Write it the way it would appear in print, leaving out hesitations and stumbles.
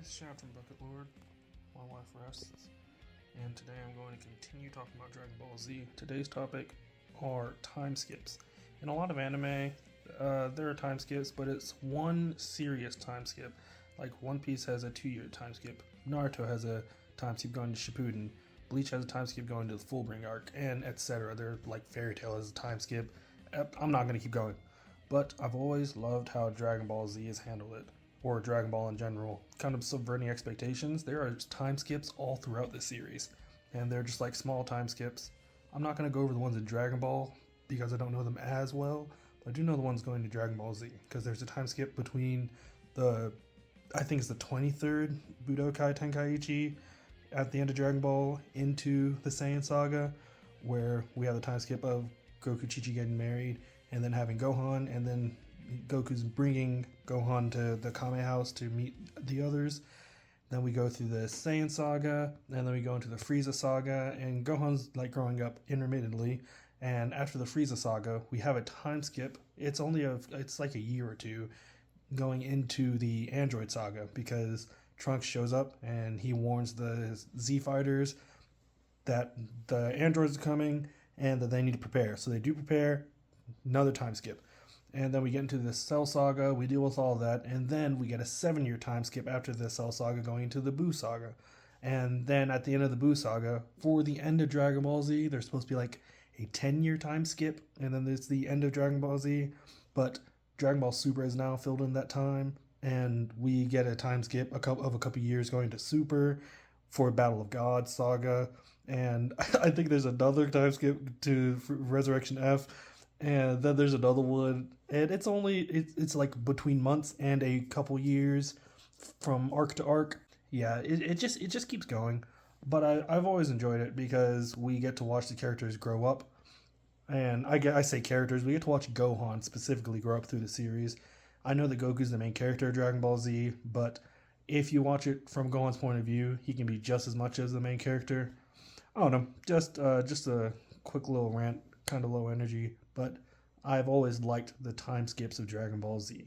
This is Shad from Bucket Lord. My wife rests, and today I'm going to continue talking about Dragon Ball Z. Today's topic are time skips. In a lot of anime, there are time skips, but it's one serious time skip. Like One Piece has a 2-year time skip, Naruto has a time skip going to Shippuden, Bleach has a time skip going to the Fullbring arc, and etc. They're like Fairy Tail has a time skip. I'm not going to keep going, but I've always loved how Dragon Ball Z has handled it, or Dragon Ball in general, kind of subverting expectations. There are time skips all throughout the series, and they're just like small time skips. I'm not going to go over the ones in Dragon Ball because I don't know them as well, but I do know the ones going to Dragon Ball Z because there's a time skip between I think it's the 23rd Budokai Tenkaichi at the end of Dragon Ball into the Saiyan Saga, where we have the time skip of Goku Chi-Chi getting married and then having Gohan, and then Goku's bringing Gohan to the Kame house to meet the others. Then we go through the Saiyan Saga, and then we go into the Frieza Saga, and Gohan's like growing up intermittently. And after the Frieza Saga, we have a time skip. It's like a year or two going into the Android Saga because Trunks shows up and he warns the Z fighters that the androids are coming and that they need to prepare. So they do prepare. Another time skip. And then we get into the Cell Saga, we deal with all that, and then we get a 7-year time skip after the Cell Saga going into the Buu Saga. And then at the end of the Buu Saga, for the end of Dragon Ball Z, there's supposed to be like a 10-year time skip, and then there's the end of Dragon Ball Z, but Dragon Ball Super is now filled in that time, and we get a time skip of a couple years going to Super for Battle of Gods Saga, and I think there's another time skip to Resurrection F, and then there's another one, and it's like between months and a couple years from arc to arc. Yeah, it just keeps going, but I've always enjoyed it because we get to watch the characters grow up, and I say characters, we get to watch Gohan specifically grow up through the series. I know that Goku's the main character of Dragon Ball Z, but if you watch it from Gohan's point of view, he can be just as much as the main character. I don't know, just a quick little rant, kind of low energy, but I've always liked the time skips of Dragon Ball Z.